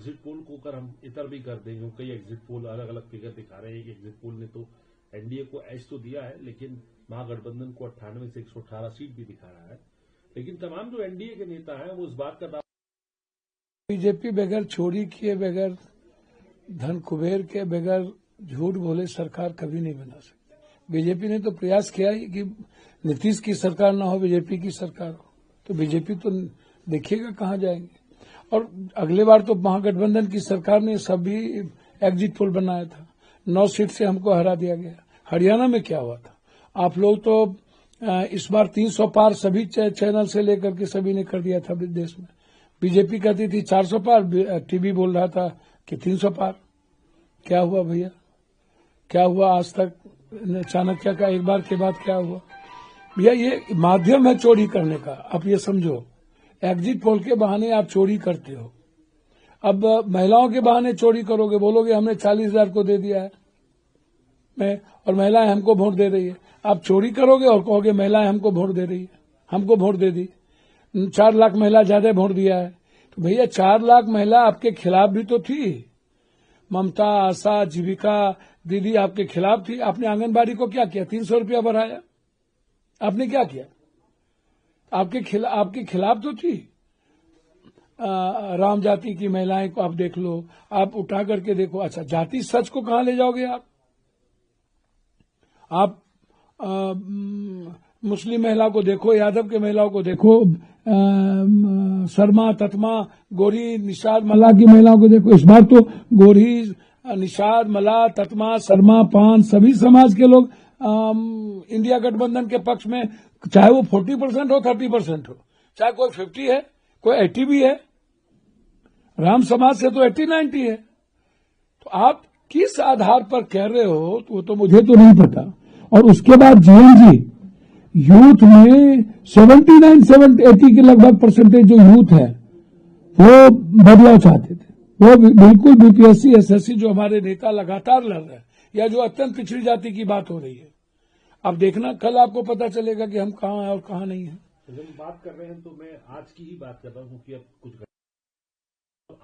Exit poll को अगर हम इतर भी कर दें, क्योंकि कई एग्जिट पोल अलग अलग फिगर दिखा रहे हैं। एक एग्जिट पोल ने तो एनडीए को एज तो दिया है, लेकिन महागठबंधन को 98 से 118 सीट भी दिखा रहा है। लेकिन तमाम जो एनडीए के नेता हैं वो इस बात का बीजेपी बगैर चोरी किए, बगैर धन कुबेर के, बगैर झूठ बोले सरकार कभी नहीं बना सकती। बीजेपी ने तो प्रयास किया ही कि नीतीश की सरकार ना हो, बीजेपी की सरकार हो। तो बीजेपी तो देखिएगा कहां जाएंगे। और अगले बार तो महागठबंधन की सरकार ने सभी एग्जिट पोल बनाया था, 9 सीट से हमको हरा दिया गया। हरियाणा में क्या हुआ था? आप लोग तो इस बार 300 पार सभी चैनल से लेकर के सभी ने कर दिया था देश में। बीजेपी कहती थी 400 पार, टीवी बोल रहा था कि 300 पार। क्या हुआ भैया? क्या हुआ आज तक? चाणक्य का एक बार के बाद क्या हुआ भैया? ये माध्यम है चोरी करने का। आप ये समझो, एग्जिट पोल के बहाने आप चोरी करते हो। अब महिलाओं के बहाने चोरी करोगे, बोलोगे हमने 40,000 को दे दिया है और महिलाएं हमको वोट दे रही है। आप चोरी करोगे और कहोगे महिलाएं हमको वोट दे रही है, हमको वोट दे दी। 4 लाख महिला ज्यादा वोट दिया है। तो भैया 4 लाख महिला आपके खिलाफ भी तो थी। ममता, आशा, जीविका दीदी आपके खिलाफ थी। आपने आंगनबाड़ी को क्या किया? 300 रुपया बढ़ाया। आपने क्या किया? आपके खिलाफ तो थी। राम जाति की महिलाएं को आप देख लो, आप उठा करके देखो। अच्छा, जाति सच को कहां ले जाओगे आप मुस्लिम महिला को देखो, यादव के महिलाओं को देखो, शर्मा, ततमा, गोरी, निषाद, मला की महिलाओं को देखो। इस बार तो गोरी, निषाद, मला, ततमा, शर्मा, पान सभी समाज के लोग इंडिया गठबंधन के पक्ष में, चाहे वो 40% हो, 30% हो, चाहे कोई 50 है, कोई 80 भी है। राम समाज से तो 80-90 है। तो आप किस आधार पर कह रहे हो वो तो मुझे तो नहीं पता। और उसके बाद जीएनजी यूथ में 79-80 के लगभग परसेंटेज जो यूथ है वो बदलाव चाहते थे। वो बिल्कुल बीपीएससी, एसएससी जो हमारे नेता लगातार लड़ रहे हैं, या जो अत्यंत पिछड़ी जाति की बात हो रही है, अब देखना कल आपको पता चलेगा कि हम कहां हैं और कहां नहीं है। जब बात कर रहे हैं तो मैं आज की ही बात कर रहा हूं कि अब कुछ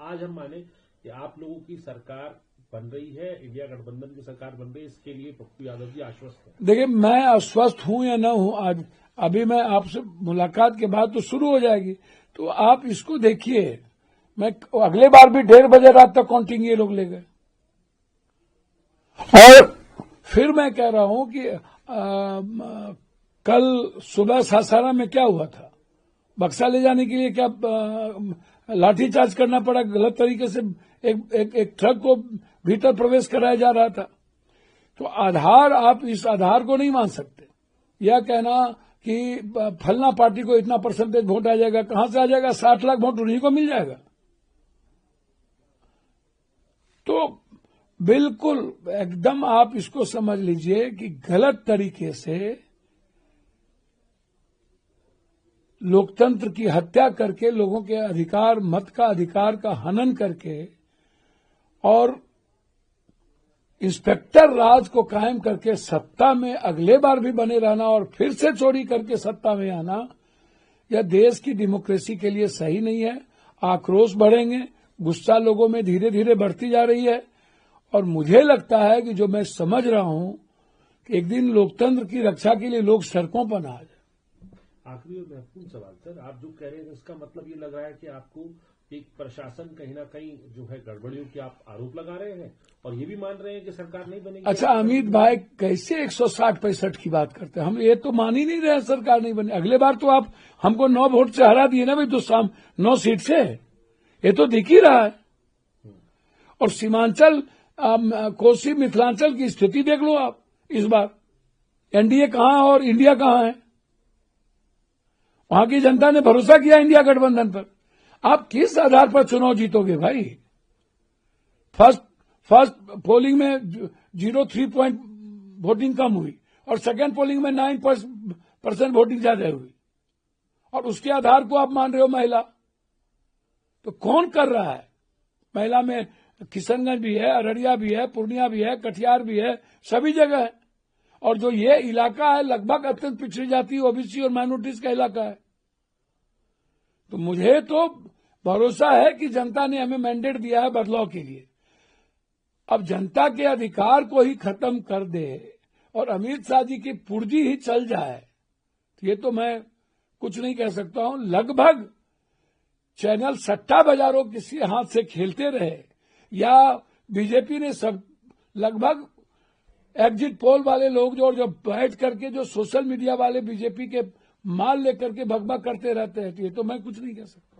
आज हम माने कि आप लोगों की सरकार बन रही है, इंडिया गठबंधन की सरकार बन रही है, इसके लिए पप्पू यादव जी आश्वस्त है। देखिए, मैं आश्वस्त हूं या न हूं, आज अभी मैं आपसे मुलाकात के बाद तो शुरू हो जाएगी। तो आप इसको देखिए, मैं अगले बार भी 1:30 बजे रात तक काउंटिंग ये लोग ले गए। और फिर मैं कह रहा हूं कि कल सुबह सासाराम में क्या हुआ था? बक्सा ले जाने के लिए क्या लाठीचार्ज करना पड़ा? गलत तरीके से एक ट्रक को भीतर प्रवेश कराया जा रहा था। तो आधार, आप इस आधार को नहीं मान सकते। यह कहना कि फलना पार्टी को इतना परसेंटेज वोट आ जाएगा, कहां से आ जाएगा? 60 लाख वोट उन्हीं को मिल जाएगा। तो बिल्कुल एकदम आप इसको समझ लीजिए कि गलत तरीके से लोकतंत्र की हत्या करके, लोगों के अधिकार, मत का अधिकार का हनन करके और इंस्पेक्टर राज को कायम करके सत्ता में अगले बार भी बने रहना और फिर से चोरी करके सत्ता में आना, यह देश की डेमोक्रेसी के लिए सही नहीं है। आक्रोश बढ़ेंगे, गुस्सा लोगों में धीरे धीरे बढ़ती जा रही है। और मुझे लगता है कि जो मैं समझ रहा हूं कि एक दिन लोकतंत्र की रक्षा के लिए लोग सड़कों पर ना आ जाए। आखिरी और महत्वपूर्ण सवाल सर, आप जो कह रहे हैं इसका मतलब ये लग रहा है कि आपको एक प्रशासन कहीं ना कहीं जो है गड़बड़ियों के आप आरोप लगा रहे हैं और ये भी मान रहे हैं कि सरकार नहीं बनेगी। अच्छा अमित भाई, कैसे 160-65 की बात करते हैं? हम ये तो मान ही नहीं रहे सरकार नहीं बने। अगले बार तो आप हमको 9 वोट से हरा दिए ना भाई, तो 9 सीट से, ये तो दिख ही रहा है। और सीमांचल, कोसी, मिथिलांचल की स्थिति देख लो आप। इस बार एनडीए कहां और इंडिया कहां है? वहां की जनता ने भरोसा किया इंडिया गठबंधन पर। आप किस आधार पर चुनाव जीतोगे भाई? फर्स्ट पोलिंग में 0.3 पॉइंट वोटिंग कम हुई और सेकेंड पोलिंग में 9% वोटिंग ज्यादा हुई, और उसके आधार को आप मान रहे हो महिला। तो कौन कर रहा है? महिला में किशनगंज भी है, अररिया भी है, पूर्णिया भी है, कटिहार भी है, सभी जगह है। और जो ये इलाका है लगभग अत्यंत पिछड़ी जाति, ओबीसी और माइनॉरिटीज का इलाका है। तो मुझे तो भरोसा है कि जनता ने हमें मैंडेट दिया है बदलाव के लिए। अब जनता के अधिकार को ही खत्म कर दे और अमित शाह जी की पुर्जी ही चल जाए, तो ये तो मैं कुछ नहीं कह सकता हूं। लगभग चैनल सट्टा बाजारों किसी हाथ से खेलते रहे या बीजेपी ने सब लगभग एग्जिट पोल वाले लोग जो बैठ करके जो सोशल मीडिया वाले बीजेपी के माल लेकर के भगभग करते रहते हैं, तो ये तो मैं कुछ नहीं कह सकता।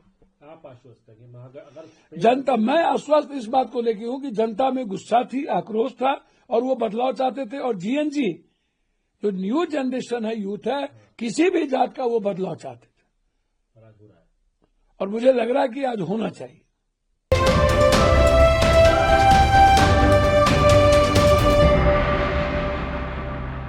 आप आश्वस्त हैं कि अगर जनता, मैं आश्वस्त इस बात को लेकर हूं कि जनता में गुस्सा थी, आक्रोश था और वो बदलाव चाहते थे। और जीएनजी जो न्यू जनरेशन है, यूथ है, किसी भी जात का वो बदलाव चाहते थे हो रहा है और मुझे लग रहा है कि आज होना चाहिए।